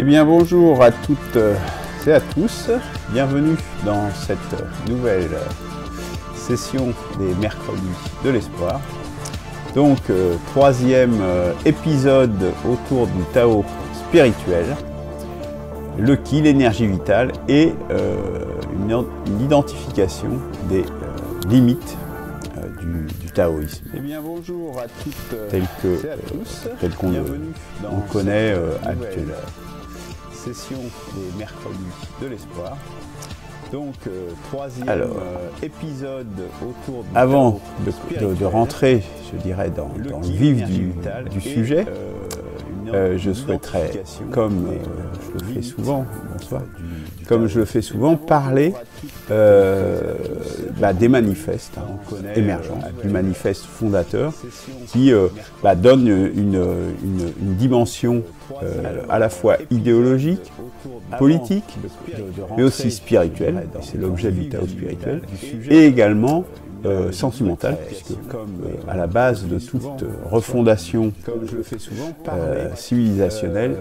Eh bien bonjour à toutes et à tous, bienvenue dans cette nouvelle session des mercredis de l'espoir. Donc troisième épisode autour du Tao spirituel, le Qi, l'énergie vitale et une identification des limites du taoïsme. Eh bien bonjour à toutes tel qu'on on connaît actuellement. Session des mercredis de l'espoir. Donc troisième épisode autour du avant de rentrer, je dirais, dans le vif du sujet, je souhaiterais, comme je le fais souvent, comme je le fais souvent, parler des manifestes émergents, du manifeste fondateur, qui donne une dimension à la fois idéologique, politique, mais aussi spirituelle, c'est l'objet du Tao spirituel, et également sentimentale, puisque à la base de toute refondation civilisationnelle,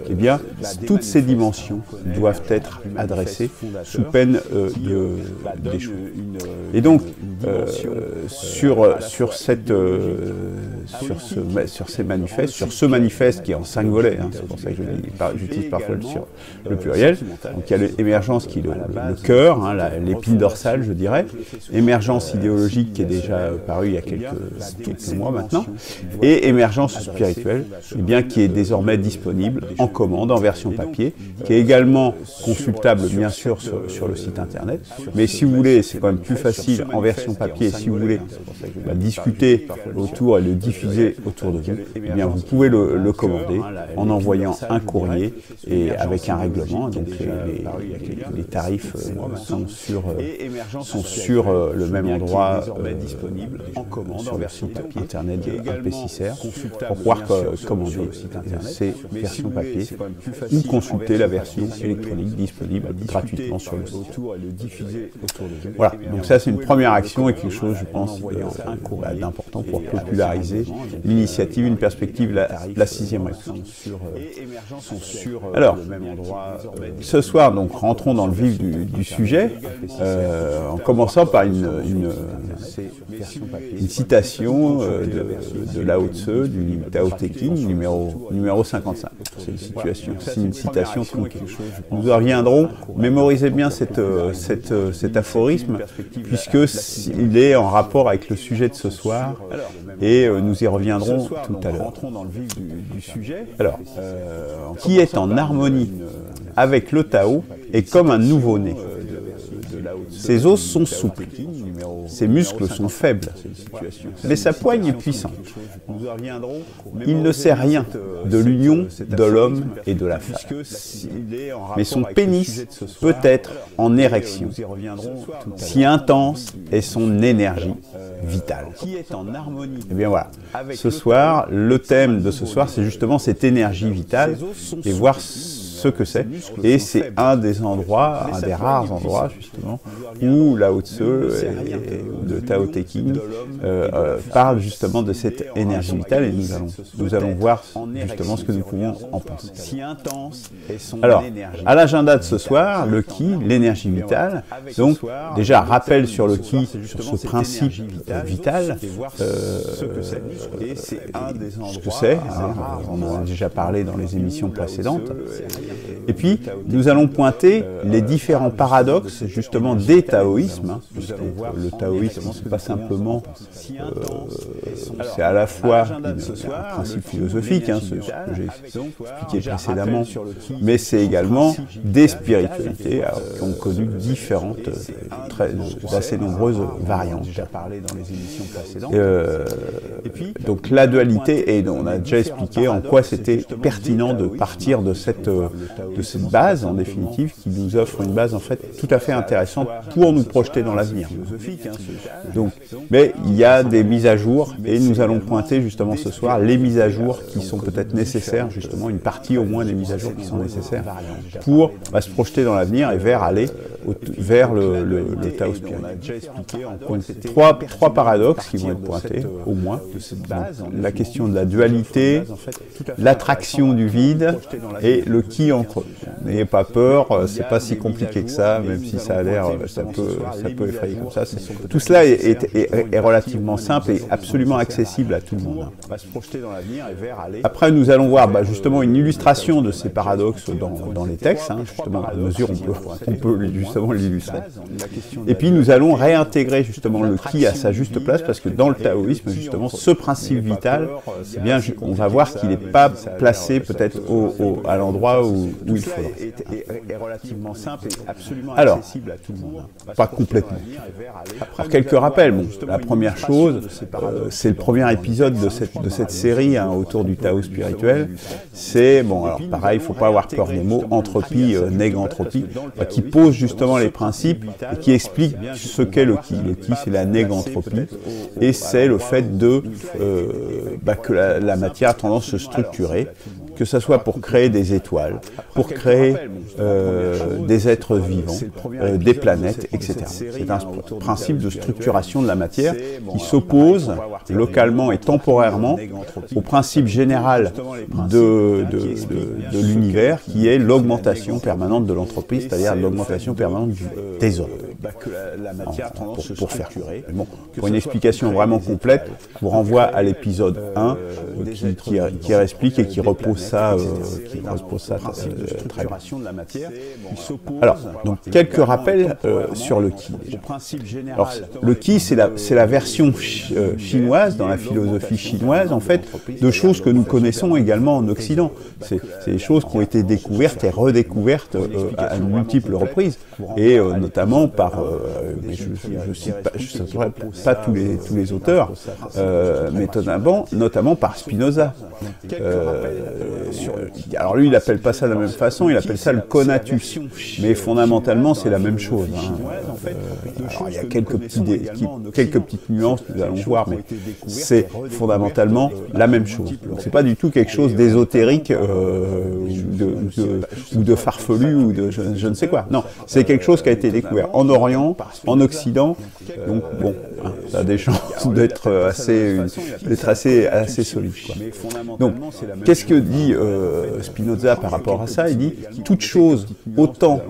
eh bien, toutes ces dimensions doivent être adressées sous peine d'échouer. Et donc, sur ces manifestes, sur ce manifeste qui est en 5 volets, c'est pour ça que j'utilise parfois le pluriel, donc il y a l'émergence qui est le cœur, l'épine dorsale, je dirais, émergence idéologique qui est déjà paru il y a quelques mois maintenant, et émergence spirituelle, eh bien, qui est désormais disponible en commande, en version papier, qui est également consultable bien sûr sur le site internet, mais si vous voulez, c'est quand même plus facile en version papier, si vous voulez discuter autour et le diffuser autour de vous, eh bien, vous pouvez le commander en envoyant un courrier et avec un règlement, donc les tarifs sont sur le même endroit disponible en commande sur le site internet de AP6R pour pouvoir commander ces versions papier ou consulter la version électronique disponible gratuitement sur le site. Voilà, donc ça c'est une première action et quelque chose, je pense, d'important pour populariser l'initiative, une perspective, la sixième action. Alors, ce soir, donc, rentrons dans le vif du sujet, en commençant par une citation de Lao Tse, du Tao Te Ching, numéro 55. C'est une citation tranquille. Nous y reviendrons, mémorisez bien cet aphorisme, puisqu'il est en rapport avec le sujet de ce soir, et nous y reviendrons tout à l'heure. Alors, qui est en harmonie avec le Tao est comme un nouveau-né. Ses os sont souples, ses muscles sont faibles, mais sa poigne est puissante. Il ne sait rien de l'union de l'homme et de la femme. Mais son pénis peut être en érection, si intense est son énergie vitale. Et bien voilà, ce soir, le thème de ce soir, c'est justement cette énergie vitale et voir ce que c'est, et c'est un des rares endroits justement où Lao Tse de Tao Te Ching parle justement de cette énergie vitale, et nous allons voir justement ce que nous pouvons en penser. Alors, à l'agenda de ce soir, le Qi, l'énergie vitale, donc déjà rappel sur le Qi, sur ce principe vital, ce que c'est, on en a déjà parlé dans les émissions précédentes. Et puis, nous allons pointer les différents paradoxes, justement, des taoïsmes. Le taoïsme, ce n'est pas simplement, c'est à la fois un principe philosophique, ce que j'ai expliqué précédemment, mais c'est également des spiritualités qui ont connu différentes, d'assez nombreuses variantes. Donc la dualité, et on a déjà expliqué en quoi c'était pertinent de partir de cette cette base, en définitive, qui nous offre une base en fait tout à fait intéressante pour nous projeter dans l'avenir. Donc, mais il y a des mises à jour, et nous allons pointer justement ce soir les mises à jour qui sont peut-être nécessaires, justement une partie au moins des mises à jour qui sont nécessaires pour se projeter dans l'avenir et aller vers le Tao spirituel. Trois paradoxes qui vont être pointés, au moins. Donc, la question de la dualité, l'attraction du vide et le qui entre eux. N'ayez pas peur, c'est pas si compliqué que ça, même si ça a l'air, ça peut effrayer comme ça. Tout cela est relativement simple et absolument accessible à tout le monde. Après, nous allons voir justement une illustration de ces paradoxes dans les textes, justement, à mesure on peut justement l'illustrer. Et puis nous allons réintégrer justement le qui à sa juste place, parce que dans le taoïsme, justement, ce principe vital, eh bien, on va voir qu'il n'est pas placé peut-être à l'endroit où il faudra. Alors, pas complètement. Alors, quelques rappels. Bon, la première chose, c'est le premier épisode de cette série autour du Tao spirituel. C'est, bon, alors pareil, il ne faut pas avoir peur des mots, entropie, négantropie, qui pose justement les principes et qui explique ce qu'est le ki. Le ki, c'est la négantropie, et c'est le fait que la matière a tendance à se structurer, que ce soit pour créer des étoiles, pour créer des êtres vivants, des planètes, etc. C'est un principe de structuration de la matière qui s'oppose localement et temporairement au principe général de l'univers, qui est l'augmentation permanente de l'entropie, c'est-à-dire l'augmentation permanente du désordre. Pour faire curer. Bon, pour une explication vraiment complète, je vous renvoie à l'épisode 1 qui explique et qui repose ça, très bien. Alors, donc quelques rappels sur le ki. Alors, le ki, c'est la version chinoise, dans la philosophie chinoise, en fait, de choses que nous connaissons également en Occident. C'est des choses qui ont été découvertes et redécouvertes à multiples reprises, et notamment par, mais je ne citerai pas tous les auteurs, mais notamment par Spinoza. Alors lui, il n'appelle pas ça de la même façon, il appelle ça le conatus, mais fondamentalement, c'est la même chose. Alors, il y a quelques petites nuances, nous allons voir, mais c'est fondamentalement la même chose. Donc c'est pas du tout quelque chose d'ésotérique ou de farfelu ou de je ne sais quoi. Non, c'est quelque chose qui a été découvert en Orient, en Occident, donc bon, ça a des chances d'être assez solide, quoi. Donc, qu'est-ce que dit Spinoza par rapport à ça? Il dit « Toute chose, autant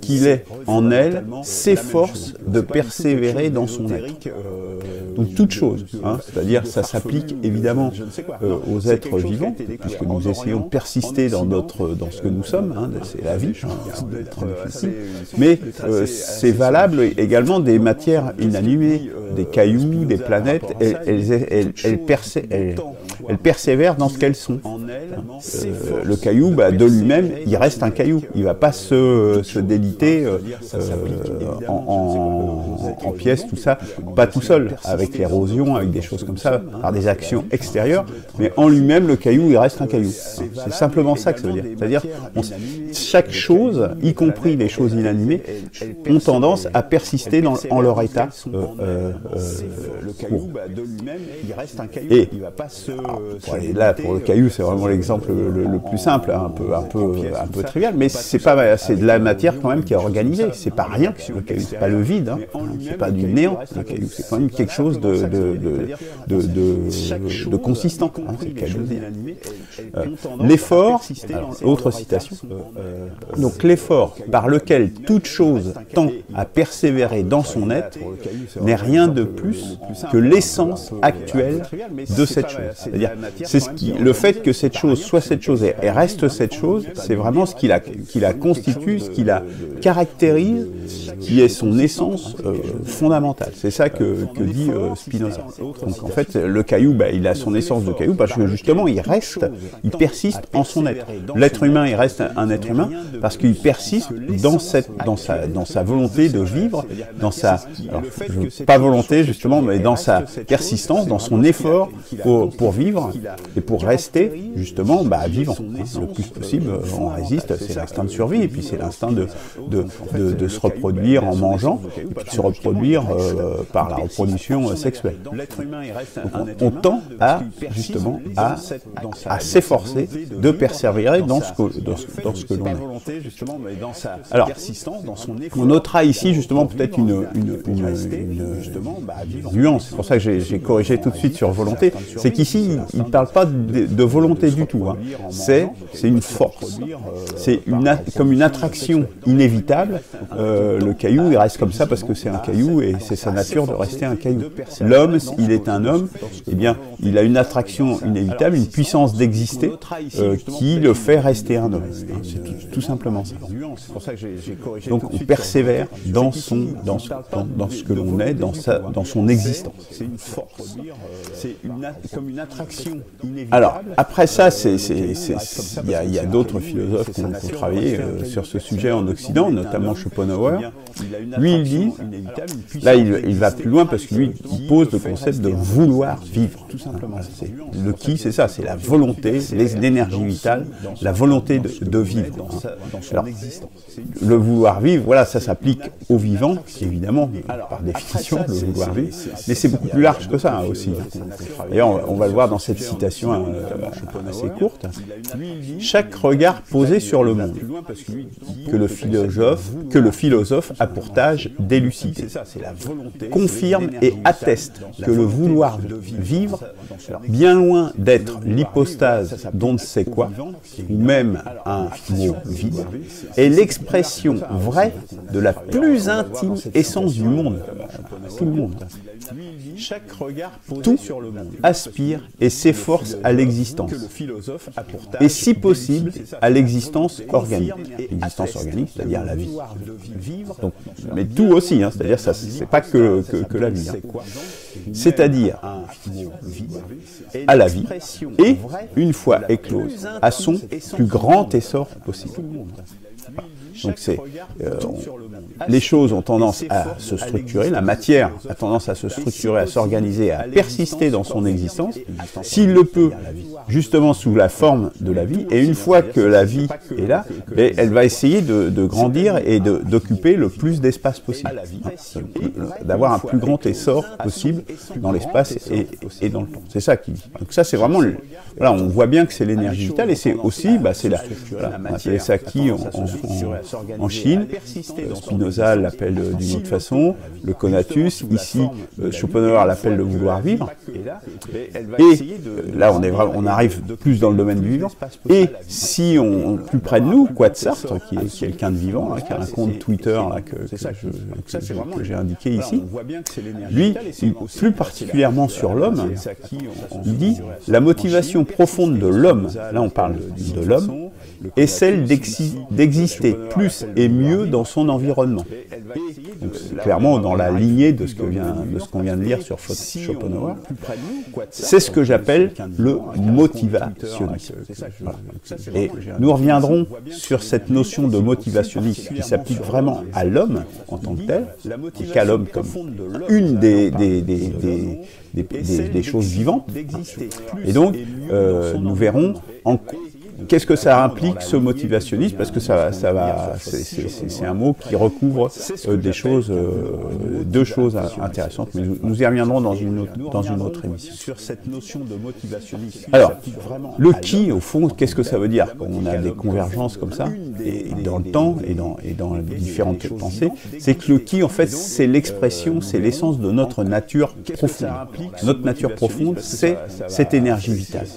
qu'il est en elle, s'efforce de persévérer dans son être. » Donc, toute chose, c'est-à-dire ça s'applique évidemment aux êtres vivants, puisque nous essayons de persister dans ce que nous sommes, c'est la vie, mais c'est valable également des matières inanimées, des cailloux, des planètes, elles persévèrent dans ce qu'elles sont. Le caillou, de lui-même, il reste un caillou. Il ne va pas se déliter en pièces, tout ça, pas tout seul, avec l'érosion, avec des choses comme ça, par des actions extérieures, mais en lui-même, le caillou, il reste un caillou. C'est simplement ça que ça veut dire. C'est-à-dire, chaque chose, y compris les choses inanimées, ont tendance à persister en leur état court. Et là, pour le caillou, c'est vraiment l'exemple le plus simple, un peu trivial, mais c'est de la matière quand même qui est organisée. C'est pas rien que le caillou, c'est pas le vide, c'est pas du néant. Le caillou, c'est quand même quelque chose de consistant. L'effort, autre citation. Donc l'effort par lequel toute chose tend à persévérer dans son être n'est rien de plus que l'essence actuelle de cette chose. C'est-à-dire, le fait que cette chose soit cette chose et reste cette chose, c'est vraiment ce qui la constitue, ce qui la caractérise, qui est son essence fondamentale. C'est ça que dit Spinoza. Donc en fait, le caillou, il a son essence de caillou parce que justement, il persiste en son être. L'être humain, il reste un être humain parce qu'il persiste dans sa volonté de vivre, pas volonté justement, mais dans sa persistance, dans son effort pour vivre et pour rester justement justement vivant. Le plus possible, on résiste, c'est l'instinct de survie, et puis c'est l'instinct de se reproduire en mangeant, et puis de se reproduire par la reproduction sexuelle. Donc on tend justement à s'efforcer de persévérer dans ce que l'on est. Alors, on notera ici justement peut-être une nuance, c'est pour ça que j'ai corrigé tout de suite sur volonté, c'est qu'ici, il ne parle pas de volonté du tout, hein. C'est une force, c'est comme une attraction inévitable. Le caillou, il reste comme ça parce que c'est un caillou et c'est sa nature de rester un caillou. L'homme, il est un homme, eh bien, il a une attraction inévitable, une puissance d'exister qui le fait rester un homme. C'est tout simplement ça. Donc on persévère dans ce que l'on est, dans son existence. C'est une force, c'est comme une attraction inévitable. Alors, après ça, il y a d'autres philosophes qui ont travaillé sur ce sujet en Occident, notamment Schopenhauer. Lui, il dit, là, il va plus loin parce que lui, il pose le concept de vouloir vivre. Tout simplement. Le qui, c'est ça, c'est la volonté, l'énergie vitale, la volonté de vivre. Alors, le vouloir vivre, voilà, ça s'applique aux vivants, évidemment, par définition, le vouloir vivre, mais c'est beaucoup plus large que ça aussi. D'ailleurs, on va le voir dans cette citation assez courte. Chaque regard posé sur le monde, que le philosophe a pour tâche d'élucider, confirme et atteste que le vouloir vivre, bien loin d'être l'hypostase d'on ne sait quoi, ou même un mot vide, est l'expression vraie de la plus intime essence du monde. Tout le monde. Tout aspire et s'efforce à l'existence, et si possible à l'existence organique. L'existence organique, c'est-à-dire la vie. Donc, mais tout aussi, hein, c'est-à-dire ça, c'est pas que la vie. Hein. C'est-à-dire à la vie, et une fois éclose, à son plus grand essor possible. Donc les choses ont tendance à se structurer, la matière a tendance à se structurer, à s'organiser, à persister dans son existence, s'il le peut, justement sous la forme de la vie, et une fois que la vie est là, elle va essayer de grandir et d'occuper le plus d'espace possible, d'avoir un plus grand essor possible dans l'espace et dans le temps. C'est ça qui dit. Donc ça, c'est vraiment, voilà, on voit bien que c'est l'énergie vitale, et c'est aussi, on appelait ça qui en Chine, Spinoza l'appelle d'une autre façon, le conatus, ici Schopenhauer l'appelle le vouloir vivre, et là on arrive plus dans le domaine du vivant, et si plus près de nous, Quatsartre, qui est quelqu'un de vivant, qui a un compte Twitter que j'ai indiqué ici, lui, plus particulièrement sur l'homme, il dit « La motivation profonde de l'homme », là on parle de l'homme, est celle d'exister plus et mieux dans son environnement. Donc c'est clairement dans la lignée de ce qu'on vient de lire sur Schopenhauer. C'est ce que j'appelle le motivationnisme. Voilà. Et nous reviendrons sur cette notion de motivationnisme qui s'applique vraiment à l'homme en tant que tel, et qu'à l'homme comme une des choses vivantes. Et donc, nous verrons qu'est-ce que ça implique, ce motivationnisme, parce que c'est un mot qui recouvre deux choses intéressantes, mais nous y reviendrons dans une autre émission. Sur cette notion de motivationnisme. Alors, le qui, au fond, qu'est-ce que ça veut dire? On a des convergences comme ça, et dans le temps, et dans les différentes pensées, c'est que le qui, en fait, c'est l'expression, c'est l'essence de notre nature profonde. Notre nature profonde, c'est cette énergie vitale.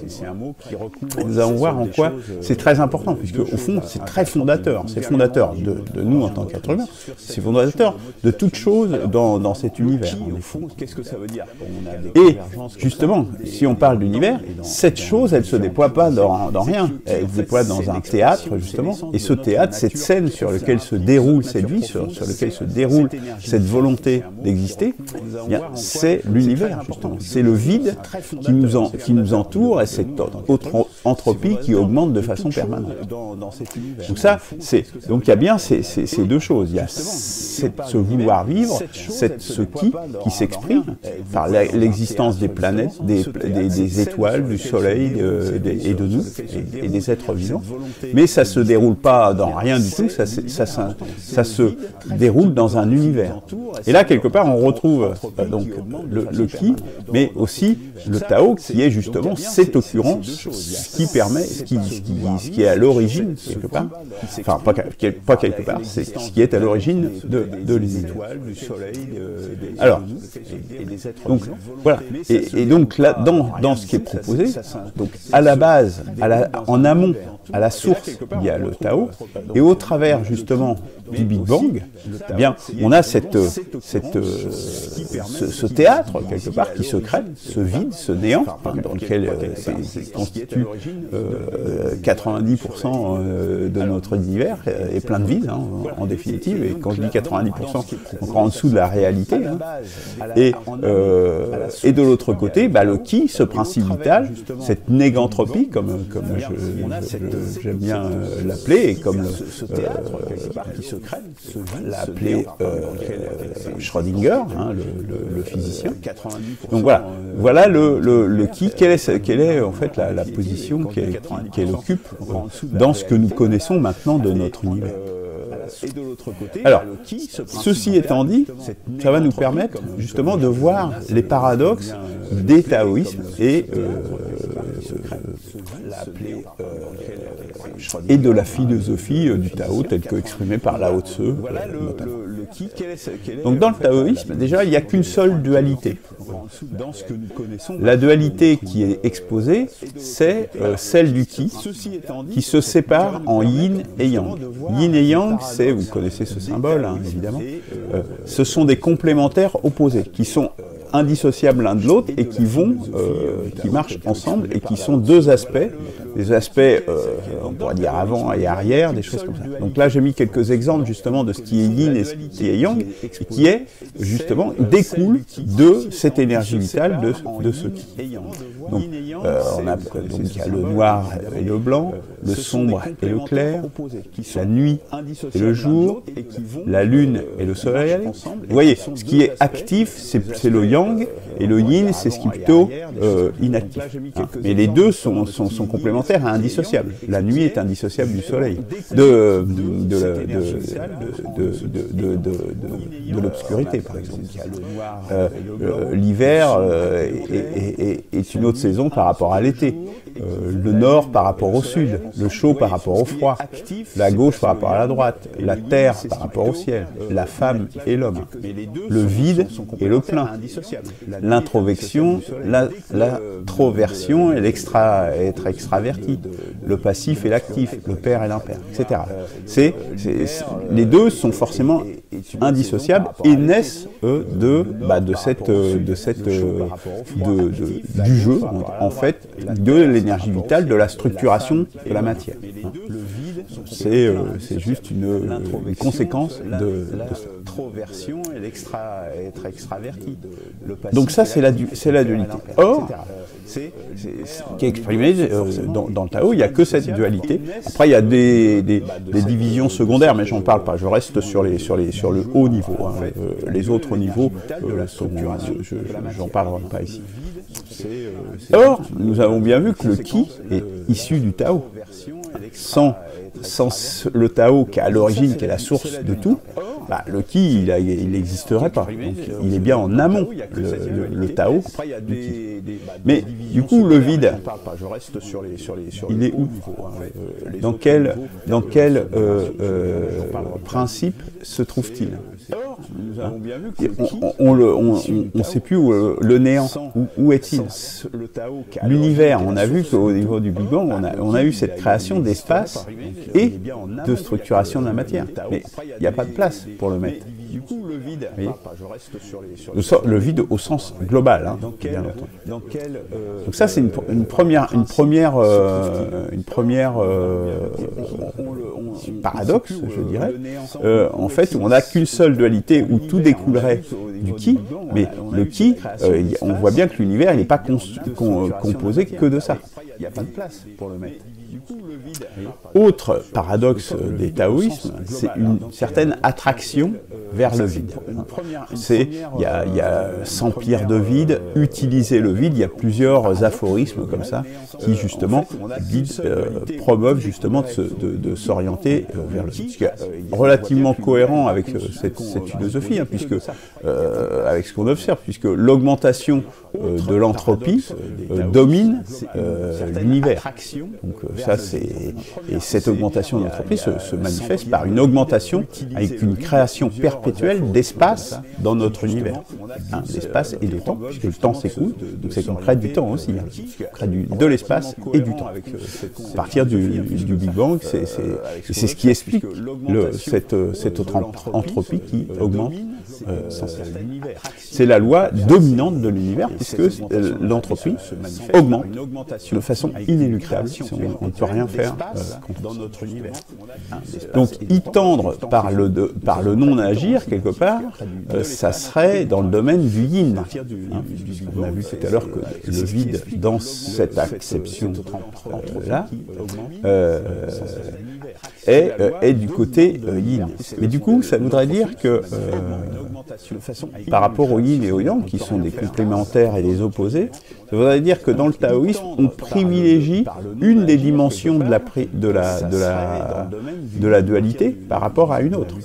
Nous allons voir en quoi c'est très important, puisque au fond, c'est très fondateur. C'est fondateur de nous en tant qu'êtres humains. C'est fondateur de toute chose dans cet univers. Au fond, qu'est-ce que ça veut dire? Et justement, si on parle d'univers, cette chose, elle ne se déploie pas dans rien. Elle se déploie dans un théâtre, justement, et ce théâtre, cette scène sur laquelle se déroule cette vie, sur laquelle se déroule cette volonté d'exister, c'est l'univers, justement. C'est le vide qui nous entoure et cette autre entropie qui augmente de façon permanente. Donc ça, donc il y a bien ces deux choses. Il y a ce vouloir vivre, ce qui s'exprime par l'existence des planètes, des étoiles, du soleil et de nous, et des êtres vivants. Mais ça se déroule pas dans rien du tout, ça se déroule dans un univers. Et là, quelque part, on retrouve donc le Qi, mais aussi le Tao, qui est justement cette occurrence, ce qui est à l'origine, quelque part, enfin, pas quelque part, c'est ce qui est à l'origine de l'univers. Alors, donc, voilà. Et donc, là, dans ce qui est proposé, donc, à la base, en amont, à la source, il y a le Tao, et au travers, justement, du Big Bang, eh bien, on a ce théâtre, quelque part, qui se crée, ce vide, ce néant, dans lequel constitue 90% de notre univers, et plein de vide, hein, en définitive, et quand je dis 90%, encore en dessous de la réalité. Hein. Et de l'autre côté, le Qi, ce principe vital, cette négantropie, comme j'aime bien l'appeler, et comme l'appelait Schrödinger, hein, le physicien. Donc voilà le Qi, quelle est en fait la position qu'elle occupe dans ce que nous connaissons maintenant de notre univers. Alors, ceci étant dit, ça va nous permettre justement de voir les paradoxes des taoïsmes et de la philosophie du Tao telle que exprimée par Lao Tse. Donc dans le taoïsme, déjà, il n'y a qu'une seule dualité. La dualité qui est exposée, c'est celle du Qi, qui se sépare en yin et yang. Yin et yang, vous connaissez ce symbole, hein, évidemment, ce sont des complémentaires opposés, qui sont indissociables l'un de l'autre et qui marchent ensemble et qui sont deux aspects, des aspects, on pourrait dire avant et arrière, des choses comme ça. Donc là, j'ai mis quelques exemples justement de ce qui est yin et ce qui est yang, et qui est justement découle de cette énergie vitale de ce qui. Donc, il y a le noir et le blanc, le sombre et le clair, la nuit et le jour, la lune et le soleil. Vous voyez, ce qui est actif, c'est le yang, et le yin, c'est ce qui est plutôt inactif. Hein. Mais les deux sont complémentaires et indissociables. La nuit est indissociable du soleil, de l'obscurité, par exemple. L'hiver est une autre saison par rapport à l'été. Le nord par rapport au sud, le chaud par rapport au froid, la gauche par rapport à la droite, la terre par rapport au ciel, la femme et l'homme, le vide et le plein, l'introversion, l'introversion et être extraverti, le passif et l'actif, le père et l'impair, etc. Les deux sont forcément indissociables et naissent du jeu, en fait, de l'énergie vitale, de la structuration de la matière. C'est juste une conséquence de l'introversion et être extraverti. Donc ça, c'est la dualité. Or, qui est exprimé dans le Tao, il n'y a que cette dualité. Après, il y a des divisions secondaires, mais j'en parle pas. Je reste sur le haut niveau. Hein. Les autres niveaux, j'en parlerai pas ici. Or, nous avons bien vu que le Qi est issu du Tao. Sans le Tao qui est à l'origine, qui est la source de tout, le Qi, il n'existerait pas. Donc, il est bien en amont, le Tao du Qi. Mais du coup, le vide, il est où? Dans quel principe se trouve-t-il? On ne sait plus où le néant, où est-il? L'univers, on a vu qu'au niveau du Big Bang, on a eu cette création d'espace et de structuration de la matière. Mais il n'y a pas de place pour le mettre. Du coup, le vide, le vide au sens global, hein, bien longtemps. Donc ça, c'est une première paradoxe, je dirais, en fait, où on n'a qu'une seule dualité, où tout découlerait du qui, mais le qui, on voit bien que l'univers, il n'est pas composé que de ça. Il n'y a pas de place pour le mettre. Autre paradoxe des taoïsmes, c'est une certaine attraction vers le vide. Il y a s'emplir de vide, utiliser le vide, il y a plusieurs aphorismes comme ça qui justement promeuvent justement de s'orienter vers le vide. Ce qui est relativement cohérent avec cette philosophie, hein, puisque avec ce qu'on observe, puisque l'augmentation de l'entropie domine l'univers. Donc ça, et cette augmentation de l'entropie se manifeste par une augmentation avec une création perpétuelle d'espace dans notre univers. Hein, l'espace et du temps, puisque le temps s'écoule, donc c'est qu'on crée du temps aussi. Hein. On crée de l'espace et du temps. À partir du Big Bang, c'est ce qui explique cette entropie qui augmente sans cesse. C'est la loi dominante de l'univers, puisque l'entropie augmente de façon inéluctable. On ne peut rien faire dans notre univers. Donc, y tendre par le non-agir, quelque part, ça serait dans le domaine du yin. Hein. On a vu tout à l'heure que le vide, dans cette acception-là, est du côté yin. Mais du coup, ça voudrait dire que, par rapport au yin et au yang, qui sont des complémentaires et des opposés, ça voudrait dire que dans le taoïsme, on privilégie une des dimensions de la dualité par rapport à une autre.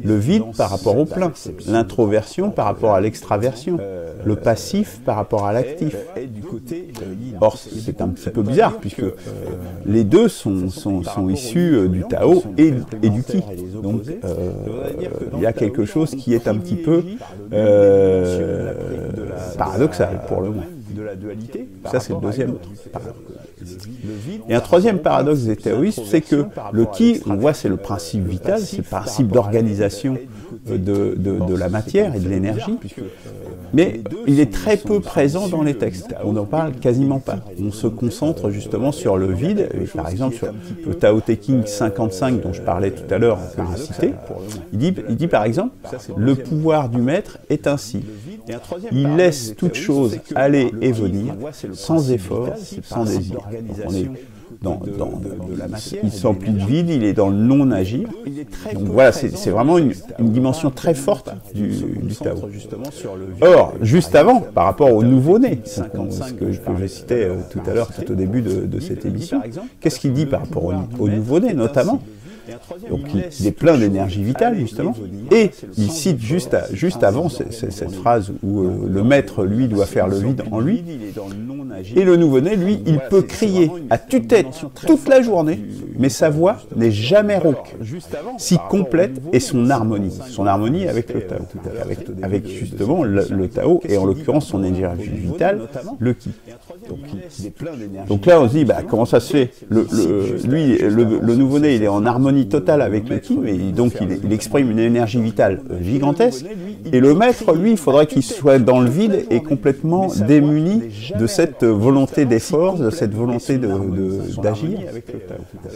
Le vide par rapport au plein, l'introversion par rapport à l'extraversion, le passif par rapport à l'actif. Or, c'est un petit peu bizarre, puisque les deux sont issus du Tao et du Qi. Donc, il y a quelque chose qui est un petit peu paradoxal, pour le moins. Ça, c'est le deuxième paradoxe. Et un troisième paradoxe des taoïstes, c'est que le Qi, on voit, c'est le principe vital, c'est le principe d'organisation de la matière et de l'énergie, mais il est très peu présent dans les textes. On n'en parle quasiment pas. On se concentre justement sur le vide, et par exemple sur le Tao Te Ching 55 dont je parlais tout à l'heure, que j'ai cité, il dit par exemple, le pouvoir du maître est ainsi. Il laisse toute chose aller et venir, sans effort, sans désir. Donc il s'emplit de vide, il est dans le non-agir. Donc voilà, c'est vraiment une dimension très forte du Tao. Or, juste avant, par rapport au nouveau-né, ce que j'ai cité tout à l'heure, tout au début de cette émission, qu'est-ce qu'il dit par rapport au nouveau-né, notamment? Donc il est plein d'énergie vitale, justement, et il cite juste avant cette phrase où le maître, lui, doit faire le vide en lui, et le nouveau-né, lui, il peut crier à tue-tête toute la journée, mais sa voix n'est jamais rauque, si complète est son harmonie avec le Tao, avec justement le Tao, et en l'occurrence son énergie vitale, le Qi. Donc là, on se dit, comment ça se fait? Le nouveau-né, il est en harmonie totale avec le Qi, mais donc il exprime une énergie vitale gigantesque, et le maître, lui, il faudrait qu'il soit dans le vide et complètement démuni de cette volonté d'effort, de cette volonté d'agir.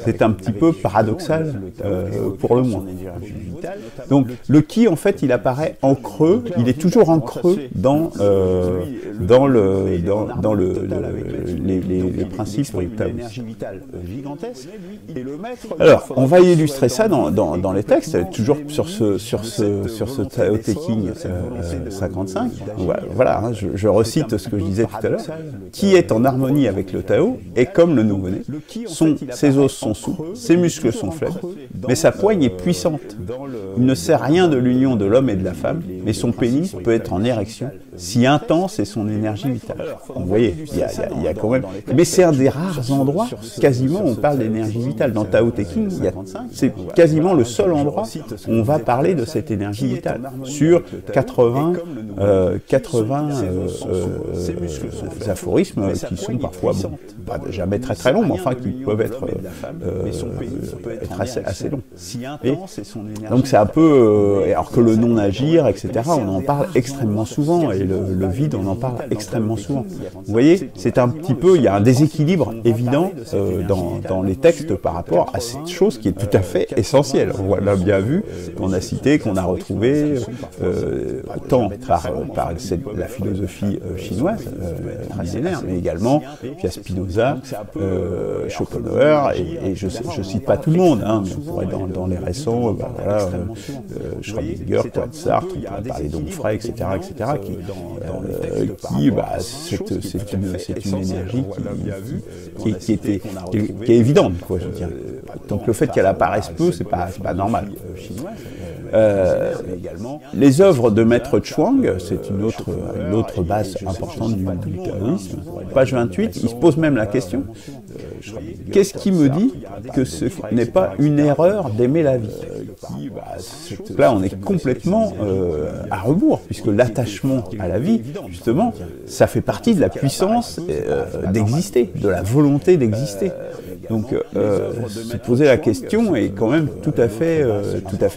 C'est un petit peu paradoxal pour le moins. Donc le Qi, en fait, il apparaît en creux, il est toujours en creux dans les principes taoïstes. Alors, on va illustrer ça dans les textes, toujours sur ce Tao Te Ching 55. Voilà, hein, je recite ce que je disais tout à l'heure. Qui est en harmonie avec le Tao est comme le nouveau-né. Ses os sont souples, ses muscles sont faibles, mais sa poigne est puissante. Il ne sait rien de l'union de l'homme et de la femme, mais son pénis peut être en érection, si intense est son énergie vitale. Donc, vous voyez, il y a quand même... Mais c'est un des rares endroits, quasiment, on parle d'énergie vitale. Dans Tao Te Ching, c'est quasiment le seul endroit où on va parler de cette énergie vitale. Sur 80 aphorismes qui sont parfois, bon, pas jamais très très longs, mais enfin qui peuvent être assez longs. Et donc c'est un peu... alors que le non-agir, etc., on en parle extrêmement souvent, et le vide, on en parle extrêmement souvent. Vous voyez, c'est un petit peu... Il y a un déséquilibre évident dans les textes par rapport à cette chose qui est tout à fait essentielle. On l'a bien vu, qu'on a cité, qu'on a retrouvé, tant par la philosophie chinoise, millénaire, mais également via Spinoza, Schopenhauer, et je ne cite pas tout le monde, hein, mais on pourrait dans les récents, Schrödinger, Sartre, on pourrait parler d'Onfray, etc., c'est une énergie qui est évidente, quoi, je veux dire. Donc le fait qu'elle apparaisse peu, c'est pas normal. Les œuvres de Maître Chuang, c'est une autre base importante du taoïsme. Page 28, il se pose même la question, qu'est-ce qui me dit que ce n'est pas une erreur d'aimer la vie? Là, on est complètement à rebours, puisque l'attachement à la vie, justement, ça fait partie de la puissance d'exister, de la volonté d'exister. Donc, se poser la question est quand même tout à fait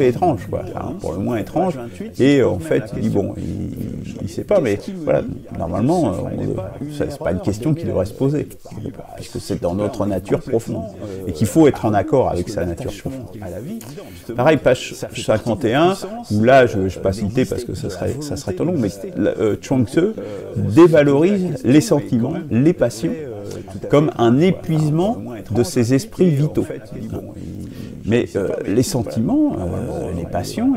étrange, quoi. Enfin, pour le moins étrange. Et en fait, il dit bon, il sait pas, mais voilà, normalement, c'est pas une question qui devrait se poser, puisque c'est dans notre nature profonde, et qu'il faut être en accord avec sa nature profonde. Pareil, page 51, où là, je ne vais pas citer parce que ça serait trop long, mais Chuang Tzu dévalorise les sentiments, les passions, comme un épuisement de ses esprits vitaux. Mais les sentiments, les passions,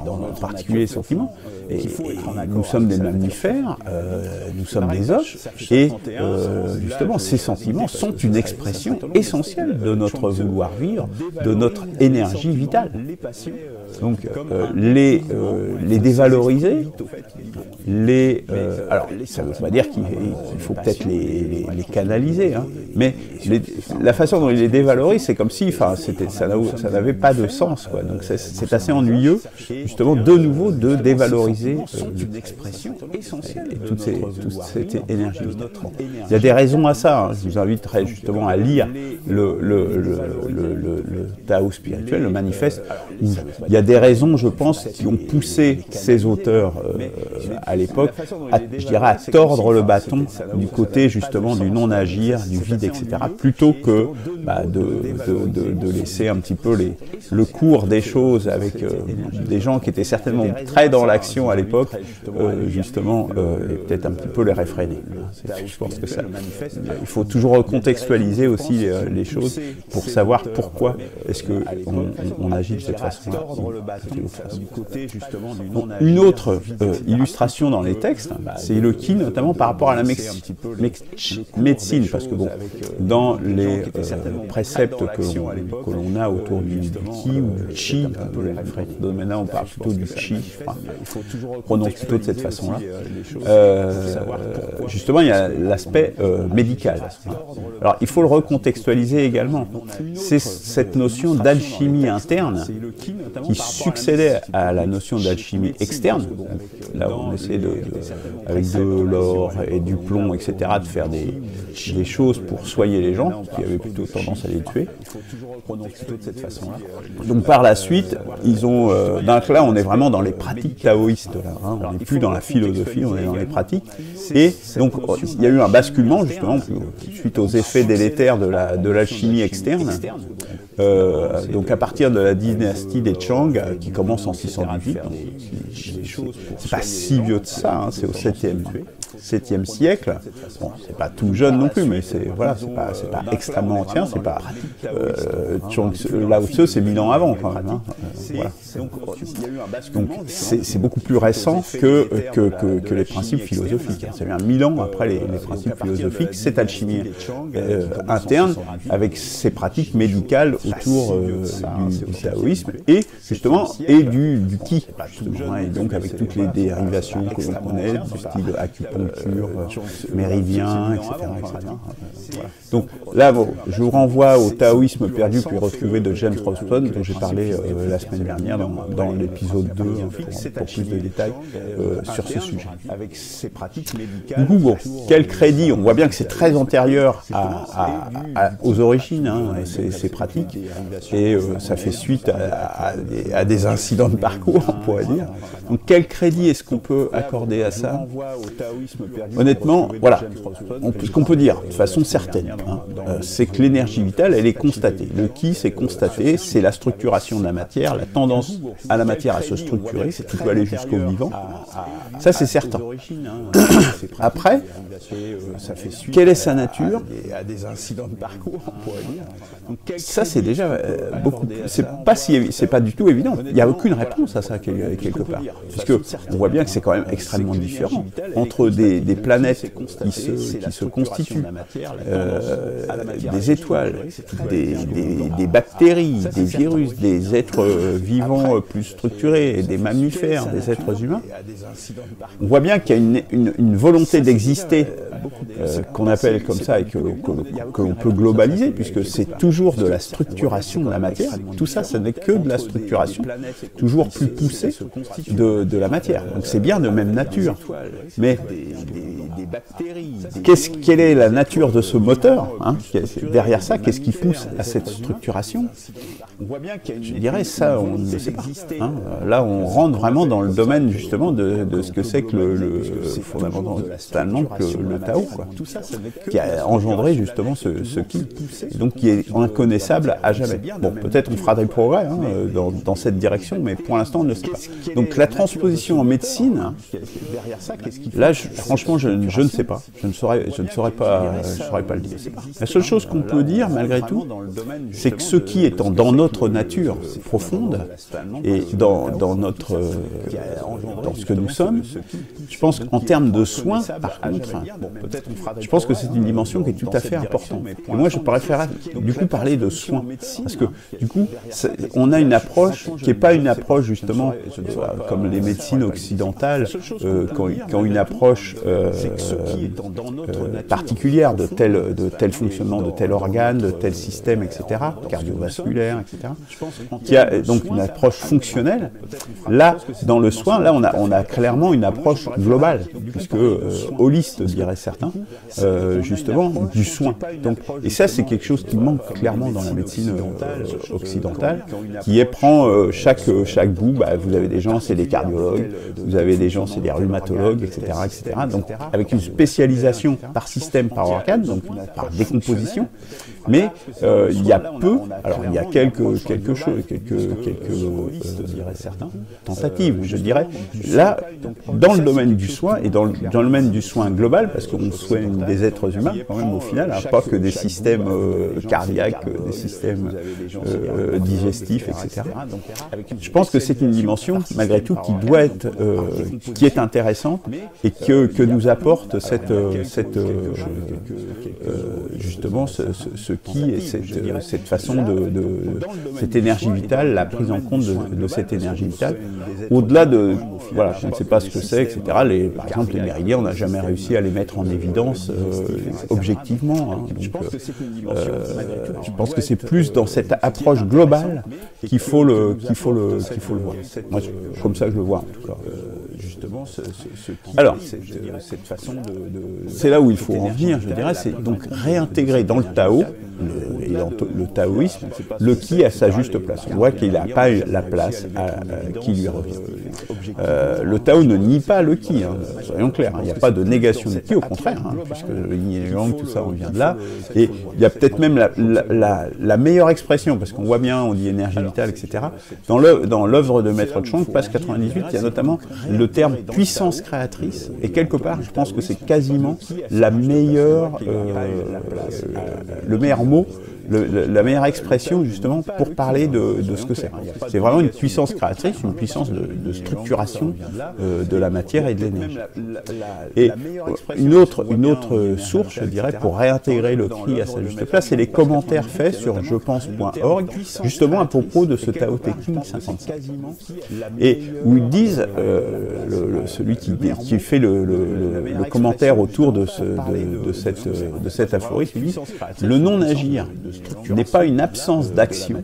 en particulier les sentiments, nous sommes des mammifères, nous sommes des hommes, et justement ces sentiments sont une expression essentielle de notre vouloir vivre, de notre énergie vitale. Donc les dévaloriser, alors ça ne veut pas dire qu'il faut peut-être les canaliser, hein, mais la façon dont il les dévalorise, c'est comme si ça n'avait pas de sens, quoi. Donc c'est assez ennuyeux, justement, de nouveau, de dévaloriser une expression essentielle et toute cette énergie. Il y a des raisons à ça, hein. Je vous inviterai justement à lire le Tao spirituel, le manifeste, où il y a des raisons, je pense, qui ont poussé ces auteurs à l'époque, je dirais, à tordre le bâton du côté justement du non-agir, du vide, etc., plutôt que de laisser un petit peu le cours des choses avec des gens qui étaient certainement très dans l'action à l'époque, justement, et peut-être un petit peu les réfréner. Je pense que il faut toujours recontextualiser aussi les choses pour savoir pourquoi est-ce qu'on agit de cette façon-là. Une autre illustration dans les textes, c'est le Qi, notamment par rapport à la médecine, parce que bon, dans les préceptes que l'on a autour du Qi ou du Chi, maintenant on parle plutôt du Qi, prononce plutôt de cette façon-là, justement il y a l'aspect médical. Alors il faut le recontextualiser également. C'est cette notion d'alchimie interne qui succédait à la notion d'alchimie externe. Là on essaie avec de l'or et du plomb, etc., de faire des choses pour soigner les gens qui avaient plutôt tendance à les tuer. Donc par la suite, ils ont... donc là, on est vraiment dans les pratiques taoïstes. Là, hein. On n'est plus dans la philosophie, on est dans les pratiques. Et donc, il y a eu un basculement, justement, suite aux effets délétères de l'alchimie externe. Donc à partir de la dynastie des Chang, qui commence en 618, c'est pas si vieux de ça, hein, c'est au 7e siècle. Bon, c'est pas tout jeune non plus, mais c'est pas extrêmement ancien, c'est pas Lao Tzu, c'est 1000 ans avant quand même. Hein. Voilà. Donc c'est beaucoup plus récent que les principes philosophiques. Hein. Ça vient 1000 ans après les principes philosophiques, cette alchimie interne avec ses pratiques médicales autour du taoïsme et justement et du qi, justement, et donc avec toutes les dérivations que l'on connaît, du style acupuncture, méridien, etc. Voilà. Donc là, bon, je vous renvoie au taoïsme perdu puis retrouvé de James Roston, dont j'ai parlé la semaine dernière dans l'épisode 2 pour plus de détails sur ce sujet. Du coup, bon, quel crédit? On voit bien que c'est très antérieur aux origines, hein, ces pratiques, et ça fait suite à des incidents de parcours, on pourrait dire. Donc quel crédit est-ce qu'on peut accorder à ça? Honnêtement, voilà, ce qu'on peut dire de façon certaine, hein, c'est que l'énergie vitale, elle est constatée. Le qi, c'est constaté, c'est la structuration de la matière, la tendance à la matière à se structurer, qui peut aller jusqu'au vivant. Ça, c'est certain. Après, quelle est sa nature? Ça, c'est déjà beaucoup. C'est pas du tout évident. Il n'y a aucune réponse à ça quelque part, puisque on voit bien que c'est quand même extrêmement différent entre des planètes qui se constituent, des étoiles, des bactéries, des virus, des êtres vivants plus structurés, des mammifères, des êtres humains. On voit bien qu'il y a une volonté d'exister qu'on appelle comme ça et que l'on peut globaliser, puisque c'est toujours de la structuration de la matière. Tout ça, ce n'est que de la structuration, toujours plus poussée de la matière. Donc c'est bien de même nature. Mais quelle est la nature de ce moteur, hein, derrière ça? Qu'est-ce qui pousse à cette structuration? Je dirais ça, on ne sait pas. Hein. Là, on rentre vraiment dans le domaine justement de ce que c'est que fondamentalement le Tao, quoi, qui a engendré justement ce qi, donc qui est inconnaissable à jamais. Bon, peut-être on fera des progrès hein, dans cette direction, mais pour l'instant on ne sait pas. Donc la transposition en médecine, là, franchement, je ne sais pas. Je ne saurais pas le dire. La seule chose qu'on peut dire, malgré tout, c'est que ce qui étant dans notre nature profonde et dans ce que nous sommes, je pense qu'en termes de soins, par contre, je pense que c'est une dimension qui est tout à fait importante. Et moi, je préfère du coup parler de soins, parce que du coup, on a une approche qui n'est pas une approche justement comme les médecines occidentales, qui ont une approche particulière de tel fonctionnement de tel organe, de tel système, etc., cardiovasculaire, etc., qui a donc une approche fonctionnelle. Là, dans le soin, là, on a clairement une approche globale, puisque holiste, diraient certains, justement, du soin. Donc, et ça, c'est quelque chose qui manque clairement dans la médecine occidentale, qui prend chaque bout, vous avez des gens, c'est des cardiologues, vous avez des gens, c'est des rhumatologues, etc., etc. Donc, avec une spécialisation par système, par organe, donc par décomposition, mais il y a peu, alors il y a quelques tentatives, je dirais, là, dans le domaine du soin et dans le domaine du soin global, parce qu'on soigne des êtres humains, quand même, au final, hein, pas que des systèmes cardiaques, des systèmes digestifs, etc. Je pense que c'est une dimension, malgré tout, qui est intéressante et que nous apporte justement ce qui est cette façon cette énergie vitale, la prise en compte de cette énergie vitale, au-delà de, voilà, je ne sais pas ce que c'est, etc. Par exemple, les méridiens, on n'a jamais réussi à les mettre en évidence objectivement. Hein. Donc, je pense que c'est plus dans cette approche globale qu'il faut le voir. Moi, comme ça, je le vois en tout cas. Alors, c'est là où il faut en venir, je dirais, c'est donc réintégrer dans le Tao, et dans le taoïsme, le qi a sa juste place. On voit qu'il n'a pas la place qui lui revient. Le Tao ne nie pas le qi, hein, soyons clairs, hein, il n'y a pas de négation du qi, au contraire, hein, puisque le yin et le yang, tout ça, on vient de là. Et il y a peut-être même la meilleure expression, parce qu'on voit bien, on dit énergie vitale, etc. Dans l'œuvre de Maître Chang, page 98, il y a notamment le terme puissance créatrice, et quelque part, je pense que c'est quasiment le meilleur mot la meilleure expression justement pour parler de ce que c'est. C'est vraiment une puissance créatrice, une puissance de structuration de la matière et de l'énergie. Et une autre source, je dirais, pour réintégrer le cri à sa juste place, c'est les commentaires faits sur jepense.org, justement à propos de ce Tao Te Ching 55. Et où ils disent, celui qui fait le commentaire autour de cet aphorisme, il dit « Le non-agir n'est pas une absence d'action,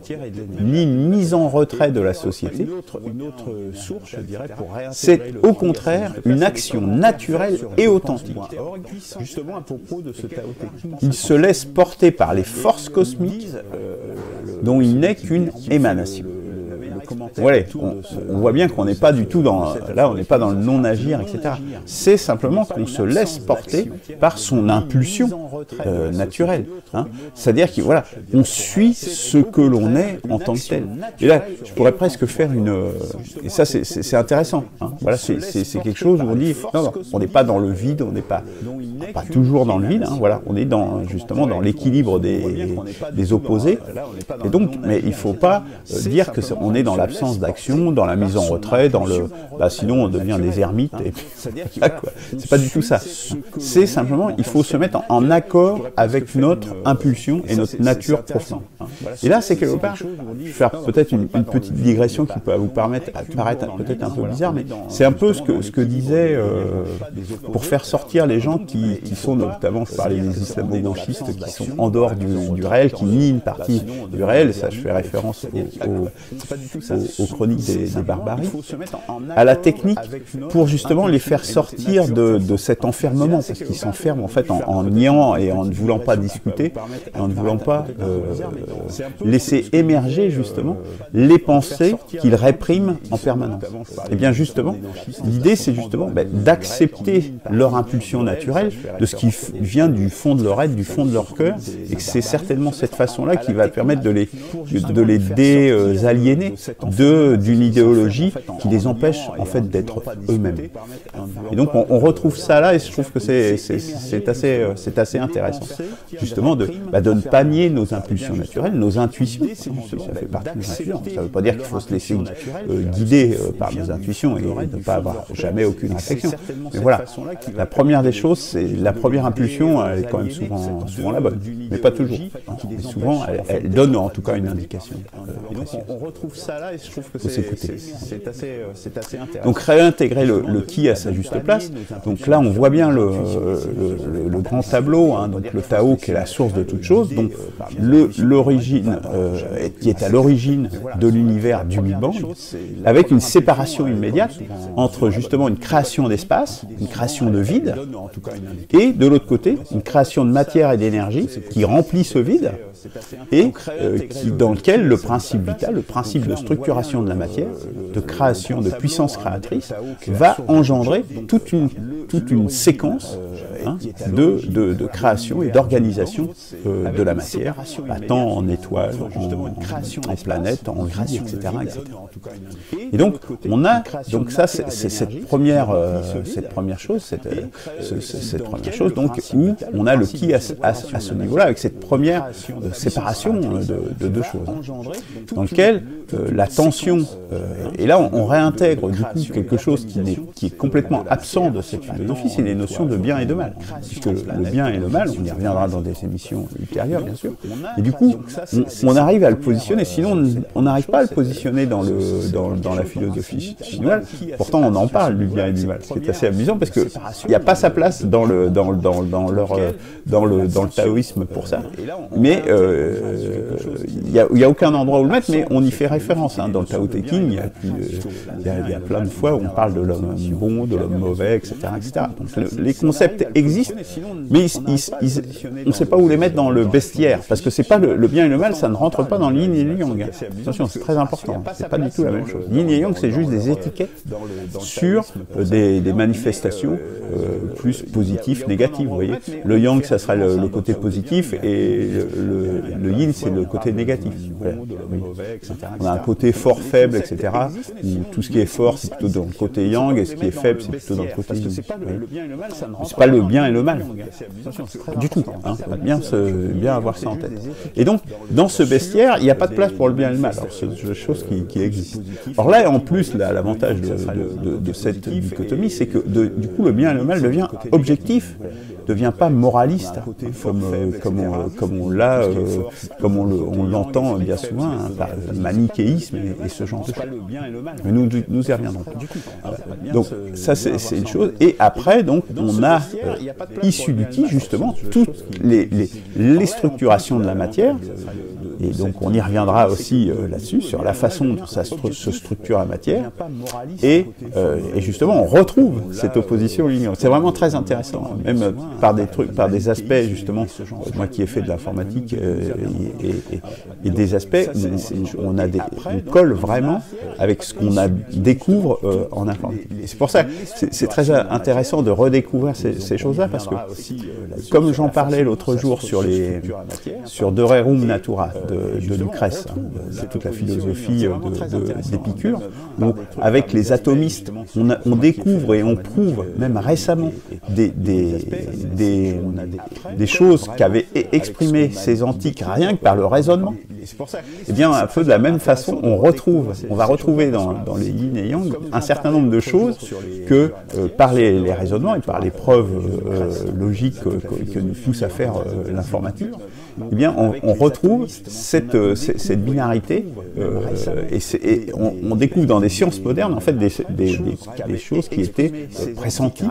ni une mise en retrait de la société, c'est au contraire une action naturelle et authentique. Il se laisse porter par les forces cosmiques dont il n'est qu'une émanation. » Voilà, on voit bien qu'on n'est pas du tout là, on n'est pas dans le non-agir, etc. C'est simplement qu'on se laisse porter par son impulsion naturelle. Hein. C'est-à-dire qu'on suit ce que l'on est en tant que tel. Et là, je pourrais presque faire et ça, c'est intéressant. Hein. Voilà, c'est quelque chose où on dit, non, on n'est pas dans le vide, on n'est pas toujours dans le vide. Hein. Voilà, on est justement dans l'équilibre des opposés. Et donc, mais il ne faut pas dire qu'on est dans l'absence d'action, dans la mise en retrait, sinon on devient des ermites. Et c'est pas du tout ça. C'est simplement, il faut se mettre en accord avec notre impulsion et notre nature profonde. Et là, c'est quelque part, je vais faire peut-être une petite digression qui peut vous paraître peut-être un peu bizarre, mais c'est un peu ce que disait, pour faire sortir les gens qui sont, notamment, je parlais des islamo-gauchistes qui sont en dehors du réel, qui nient une partie du réel, ça je fais référence aux chroniques des barbaries, à la technique pour justement les faire sortir de cet enfermement, parce qu'ils s'enferment en fait en niant et en ne voulant pas discuter, et en ne voulant pas laisser émerger justement les pensées qu'ils répriment en permanence. Et bien justement, l'idée c'est justement d'accepter leur impulsion naturelle, de ce qui vient du fond de leur être, du fond de leur cœur, et que c'est certainement cette façon-là qui va permettre de les désaliéner d'une idéologie qui les empêche en fait d'être eux-mêmes. Et donc on retrouve ça là, et je trouve que c'est assez intéressant, justement de ne pas nier nos impulsions naturelles, nos intuitions. Ça fait partie de nos intuitions. Ça ne veut pas dire qu'il faut se laisser guider par nos intuitions et ne pas avoir jamais aucune réflexion. Mais voilà, la première des choses, la première impulsion, elle est quand même souvent la bonne, mais pas toujours. Et souvent, elle donne en tout cas une indication. On retrouve ça là, et je trouve que c'est assez intéressant. Donc réintégrer le qui à sa juste place. Donc là, on voit bien le grand tableau, hein, donc le Tao qui est la source de toute chose, donc l'origine qui est à l'origine de l'univers du Big Bang, avec une séparation immédiate entre justement une création d'espace, une création de vide, et de l'autre côté, une création de matière et d'énergie qui remplit ce vide, et dans lequel le principe vital, le principe de structuration de la matière, de création, de puissance créatrice, va engendrer toute une séquence de création et d'organisation de la matière, tant en étoiles, en planètes, en vie, etc., etc. Et donc, on a, donc ça, c'est cette première chose, donc, où on a le qui à ce niveau-là, avec cette première séparation de deux choses, dans lequel la tension, et là on réintègre du coup quelque chose qui est complètement absent de cette philosophie, c'est les notions de bien et de mal, puisque le bien et le mal, on y reviendra dans des émissions ultérieures bien sûr, et du coup on arrive à le positionner, sinon on n'arrive pas à le positionner dans la philosophie chinoise, pourtant on en parle du bien et du mal, ce qui est assez amusant parce qu'il n'y a pas sa place dans le taoïsme pour ça, mais il n'y a aucun endroit où le mettre, mais on y fait référence, hein, dans le Tao Te Ching, il y a plein de fois où on parle de l'homme bon, de l'homme mauvais, etc. Donc les concepts existent, mais on ne sait pas où les mettre dans le bestiaire, parce que c'est pas le bien et le mal, ça ne rentre pas dans le yin et le yang. Attention, c'est très important, c'est pas du tout la même chose. Yin et yang, c'est juste des étiquettes sur des manifestations plus positives, négatives, vous voyez. Le yang, ça serait le côté positif, et le yin, c'est le côté négatif. Voilà. On a un côté fort, faible, etc. Où tout ce qui est fort, c'est plutôt dans le côté yang, et ce qui est faible, c'est plutôt dans le côté yin. C'est pas le bien et le mal. Du tout. Hein. Bien avoir ça en tête. Et donc, dans ce bestiaire, il n'y a pas de place pour le bien et le mal. Alors, c'est des choses qui existent. Alors là, en plus, l'avantage de cette dichotomie, c'est que du coup, le bien et le mal devient objectif, devient pas moraliste, comme on l'entend bien souvent, hein, par le manichéisme et ce genre de choses. Mais nous y reviendrons. Donc ça c'est une chose. Et après, donc, on a issu du qui justement toutes les structurations de la matière. Et donc on y reviendra aussi là-dessus, sur la façon dont ça se structure la matière. Et justement, on retrouve cette opposition linéaire. C'est vraiment très intéressant, même par des aspects, justement, moi qui ai fait de l'informatique, et des aspects où on colle vraiment avec ce qu'on découvre en informatique. Et c'est pour ça que c'est très intéressant de redécouvrir ces choses-là, parce que, comme j'en parlais l'autre jour sur De Rerum Natura, de Lucrèce, hein, c'est toute la philosophie d'Épicure, où avec les atomistes, on découvre et on prouve, même récemment, des choses qu'avaient exprimées ces antiques rien que par le raisonnement. Et bien, un peu de la même façon, on va retrouver dans les yin et yang un certain nombre de choses que par les raisonnements et par les preuves logiques que nous pousse à faire l'informatique, eh bien, on retrouve cette binarité et on découvre dans des sciences modernes en fait des choses qui étaient pressenties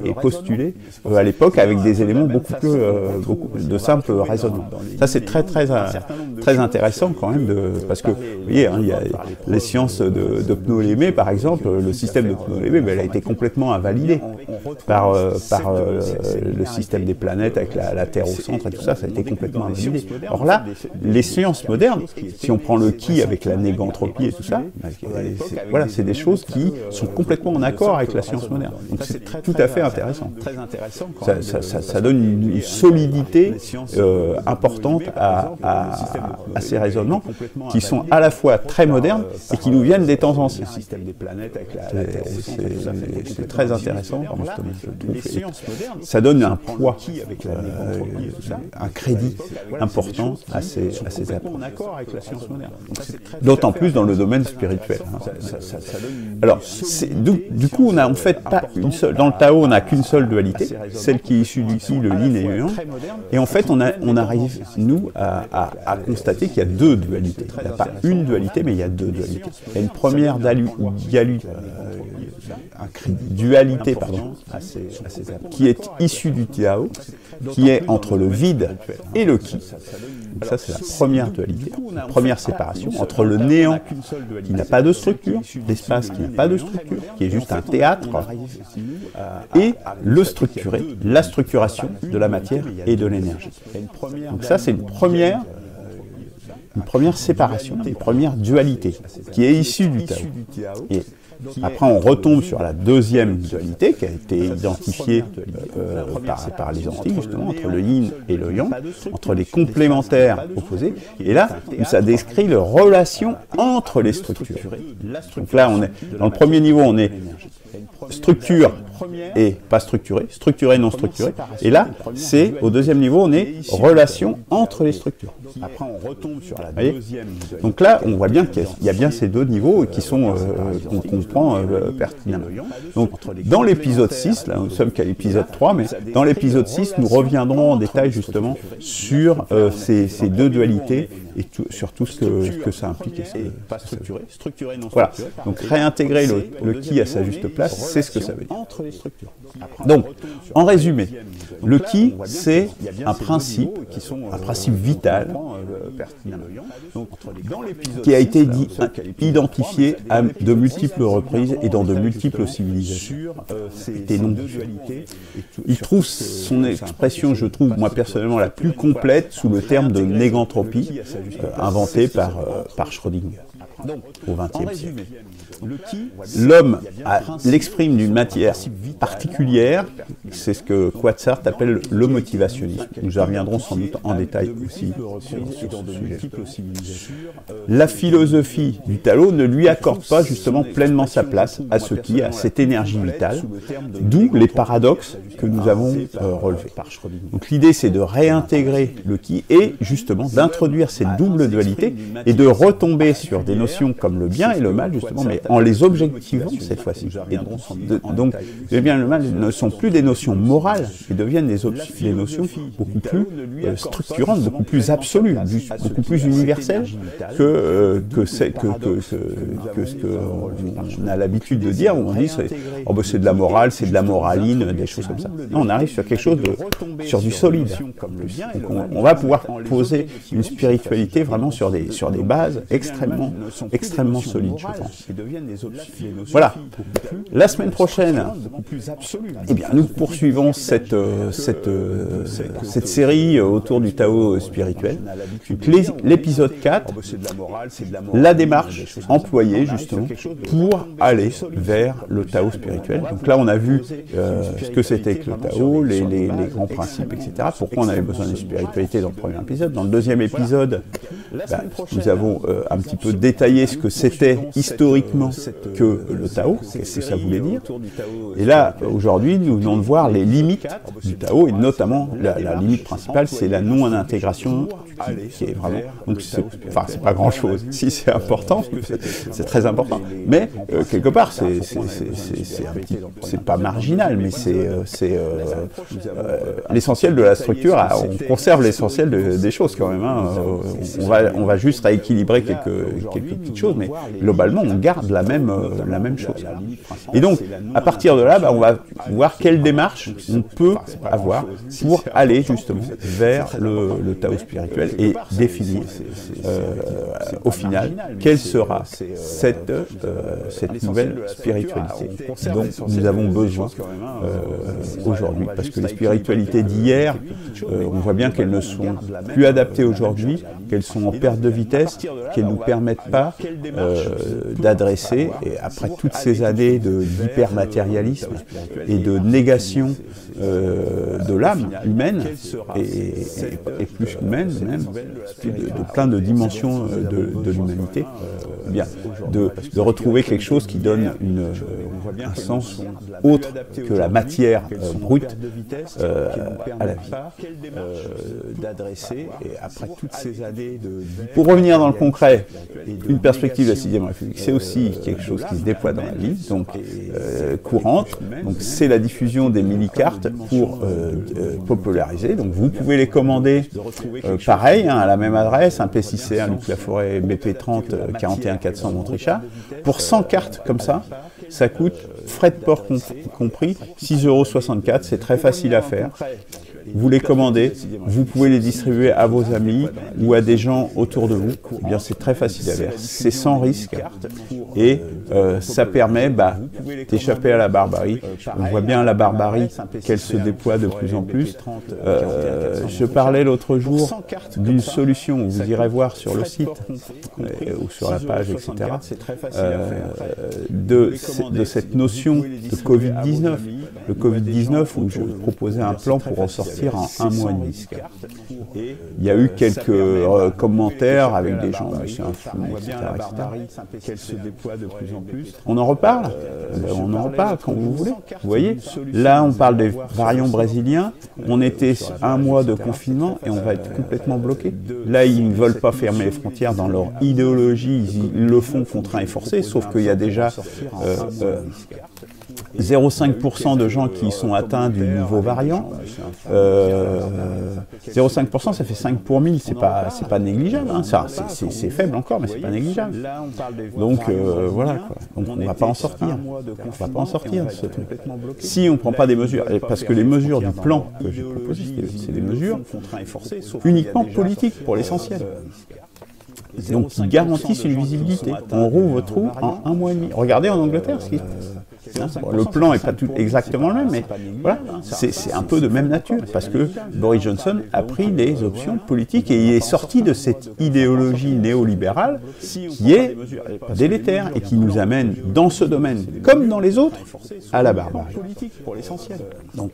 et postulées à l'époque avec des éléments beaucoup de simple raisonnement. Ça, c'est très intéressant quand même, parce que, vous voyez, hein, il y a les sciences de Ptolémée, par exemple, le système de Ptolémée, ben, il a été complètement invalidé par le système des planètes avec la Terre au centre et tout ça, ça a été complètement invalidé. Or là, les sciences modernes, si on prend le qui avec la négantropie et tout ça, voilà, c'est des choses qui sont complètement en accord avec la science moderne. Donc c'est tout à fait intéressant. Ça donne une solidité importante à ces raisonnements qui sont à la fois très modernes et qui nous viennent des temps anciens. C'est très intéressant. Ça donne un poids, un crédit important à ces apports. D'autant plus dans le domaine spirituel. Alors, du coup, on a en fait pas une seule. Dans le Tao, on n'a qu'une seule dualité, celle qui est issue du Qi, le Yin et le Yang. Et en fait, on arrive, nous, à constater qu'il y a deux dualités. Il n'y a pas une dualité, mais il y a deux dualités. Il y a une première dualité, qui est issue du Tao, qui est entre le vide et le Qi. Ça, c'est la première dualité, la première séparation entre le néant qui n'a pas de structure, l'espace qui n'a pas de structure, qui est juste un théâtre, et le structuré, la structuration de la matière et de l'énergie. Donc ça, c'est une première séparation, une première dualité, qui est issue du Tao. Et après, on retombe sur la deuxième dualité qui a été identifiée par les antiques, justement, entre le yin et le yang, entre les complémentaires opposés. Et là, ça décrit les relations entre les structures. Donc là, dans le premier niveau, on est structure et pas structuré, structuré, non structuré. Et là, au deuxième niveau, on est relation entre les structures. Après, on retombe sur la deuxième. Donc là, on voit bien qu'il y a bien ces deux niveaux qui sont qu'on comprend pertinemment. Donc, dans l'épisode 6, là, nous sommes qu'à l'épisode 3, mais dans l'épisode 6, nous reviendrons en détail justement sur ces deux dualités et sur tout ce que ça implique. Pas structuré, structuré, non structuré. Voilà. Donc, réintégrer le Qi à sa juste place, c'est ce que ça veut dire. Donc, en résumé, le Qi, c'est un principe vital qui a été identifié à de multiples reprises et dans de multiples civilisations. Il trouve son expression, je trouve, moi personnellement, la plus complète sous le terme de négantropie, inventé par Schrödinger au XXe siècle. L'homme l'exprime d'une matière particulière, c'est ce que Quatsart appelle le motivationnisme. Nous y reviendrons sans doute en détail aussi sur ce sujet. La philosophie du Tao ne lui accorde pas justement pleinement sa place à ce qui a cette énergie vitale, d'où les paradoxes que nous avons relevés. Donc l'idée c'est de réintégrer le Qi et justement d'introduire cette double dualité et de retomber sur des notions comme le bien et le mal justement, mais en les objectivant cette fois-ci. Donc le bien et le mal ne sont plus des notions morales, ils deviennent des notions beaucoup plus structurantes, beaucoup plus absolues, beaucoup plus universelles que ce qu'on a l'habitude de dire, où on dit c'est de la morale, c'est de la moraline, des choses comme ça. Non, on arrive sur quelque chose sur du solide. Donc on va pouvoir poser une spiritualité vraiment sur des bases extrêmement solides, je pense. Voilà. La semaine prochaine, eh bien, nous poursuivons cette série autour du Tao spirituel. L'épisode 4, la démarche employée justement pour aller vers le Tao spirituel. Donc là, on a vu ce que c'était que le Tao, les grands principes, etc. Pourquoi on avait besoin d'une spiritualité dans le premier épisode. Dans le deuxième épisode, nous avons un petit peu détaillé ce que c'était historiquement que le Tao, qu'est-ce que ça voulait dire. Et là, aujourd'hui, nous venons de voir les limites du Tao, et notamment la limite principale, c'est la non-intégration, qui est vraiment... Donc, c'est pas grand-chose. Si, c'est important, c'est très important. Mais, quelque part, c'est pas marginal, mais c'est l'essentiel de la structure. On conserve l'essentiel des choses, quand même. Hein. On va juste rééquilibrer quelques petites choses, mais globalement, on garde la même chose. Et donc, à partir de là, on va voir quelle démarche on peut avoir pour aller justement vers le Tao spirituel et définir au final quelle sera cette nouvelle spiritualité dont nous avons besoin aujourd'hui. Parce que les spiritualités d'hier, on voit bien qu'elles ne sont plus adaptées aujourd'hui, qu'elles sont en perte de vitesse, qu'elles ne nous permettent pas d'adresser, et après toutes ces années d'hypermatérialisme et de négation de l'âme humaine, et plus humaine même, de plein de dimensions de l'humanité, bien, de retrouver quelque chose qui donne un sens autre que la matière brute à la vie. Pour revenir dans le concret, une perspective de la 6e République, c'est aussi quelque chose qui se déploie dans la vie, donc courante. Donc c'est la diffusion des millicartes pour populariser. Donc vous pouvez les commander pareil, à la même adresse, un P6C1 Luc Laforêt BP30 41 400 Montrichard. Pour 100 cartes comme ça coûte, frais de port compris, 6,64 €. C'est très facile à faire. Vous les commandez, vous pouvez les distribuer à vos amis ou à des gens autour de vous. Eh bien, c'est très facile à faire. C'est sans risque et ça permet d'échapper à la barbarie. On voit bien la barbarie qu'elle se déploie de plus en plus. Je parlais l'autre jour d'une solution, vous irez voir sur le site ou sur la page, etc., de cette notion de Covid-19. Le Covid-19 où je proposais un plan pour en sortir en 1 mois et demi. Il y a eu quelques commentaires avec des gens, c'est un flou, etc. On en reparle on en reparle quand vous voulez. Vous voyez, là on parle des variants brésiliens, on était 1 mois de confinement et on va être complètement bloqué. Là ils ne veulent pas fermer les frontières dans leur idéologie, ils le font contraint et forcé, sauf qu'il y a déjà 0,5% de gens qui sont atteints du nouveau variant. 0,5%, ça fait 5 pour 1000, c'est pas négligeable. Hein. C'est faible encore, mais c'est pas négligeable. Donc voilà, quoi. Donc on ne va pas en sortir. On va pas en sortir de ce truc. Si on ne prend pas des mesures, parce que les mesures du plan que j'ai proposé, c'est des mesures uniquement politiques pour l'essentiel. Donc qui garantissent une visibilité. On rouvre votre trou en 1 mois et demi. Regardez en Angleterre ce qui se passe. hein. Bon, le plan n'est pas tout exactement le même, mais voilà, c'est un peu de même nature, parce que Boris Johnson a pris des options politiques et il est sorti de cette idéologie néolibérale qui est délétère et qui nous amène dans ce domaine, comme dans les autres, à la barbarie. Donc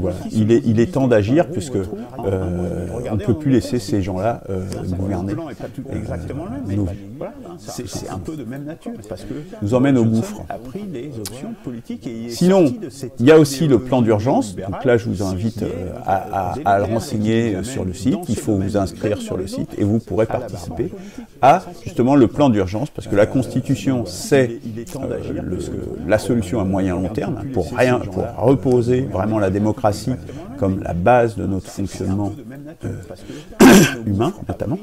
voilà, il est temps d'agir puisque on ne peut plus laisser ces gens-là gouverner nos vies. C'est un peu de même nature, parce que nous emmène au gouffre. Sinon, il y a aussi le plan d'urgence. Donc là, je vous invite à le renseigner sur le site. Il faut vous inscrire sur le site et vous pourrez participer à justement le plan d'urgence, parce que la Constitution, c'est la solution à moyen long terme pour reposer vraiment la démocratie comme la base de notre fonctionnement humain, notamment.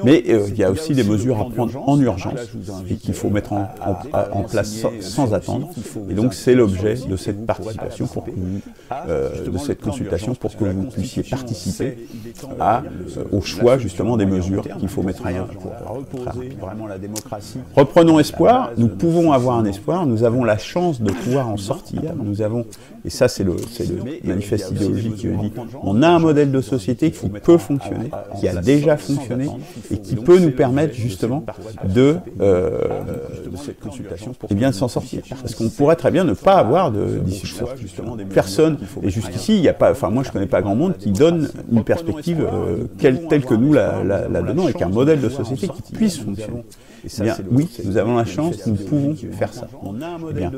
Mais il y a aussi des mesures à prendre en urgence et qu'il faut mettre en place sans attendre. Et donc c'est l'objet de cette participation, de cette consultation, pour que vous puissiez participer au choix justement des mesures qu'il faut mettre en œuvre pour vraiment la démocratie. Reprenons espoir. Nous pouvons avoir un espoir. Nous avons la chance de pouvoir en sortir. Nous avons, et ça c'est le manifeste idéologique qui dit, on a un modèle de société qui peut fonctionner, qui a déjà fonctionné et qui peut nous permettre justement de s'en sortir. Parce qu'on pourrait très bien ne pas avoir d'issue de sortie. Personne, et jusqu'ici, il n'y a pas, enfin moi je ne connais pas grand monde qui donne une perspective telle que nous la donnons, avec un modèle de société qui puisse fonctionner. Eh bien, oui, nous avons la chance, nous pouvons faire ça. Eh bien,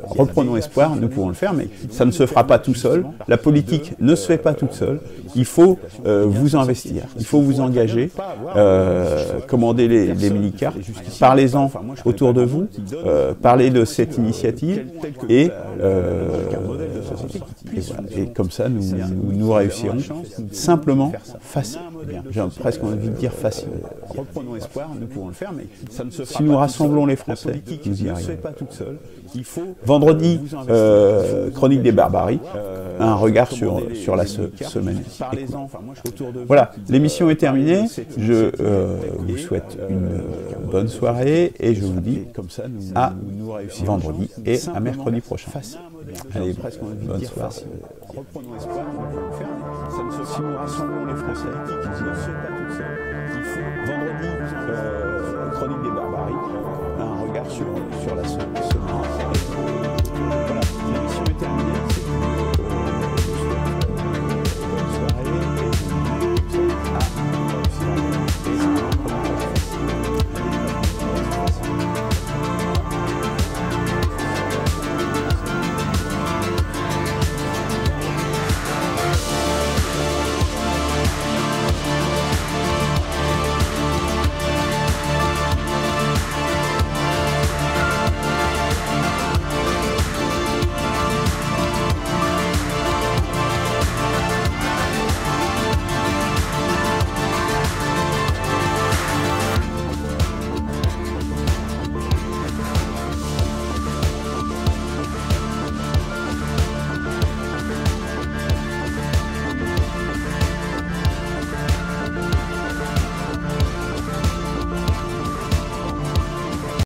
reprenons espoir, nous pouvons le faire, mais ça ne se fera pas tout seul. La politique ne se fait pas toute seule. Il faut vous investir, il faut vous engager, commander les mini-cartes, parlez-en autour de vous, parlez de cette initiative et comme ça nous réussirons simplement facile. J'ai presque envie de dire facile. Reprenons espoir, nous pouvons le faire, mais ça ne se fera si nous rassemblons les Français, nous y arrivons. Vendredi, Chronique des Barbaries, un regard sur la semaine. Voilà, l'émission est terminée. Je vous souhaite une bonne soirée et je vous dis à vendredi et à mercredi prochain. Allez, bonne soirée. Reprenons espoir, nous pouvons le faire, mais ça ne se fera si nous rassemblons les Français, qui ne se fait pas tout seul. Vendredi, Chronique des Barbaries, un regard sur la semaine. Voilà, l'émission est terminée.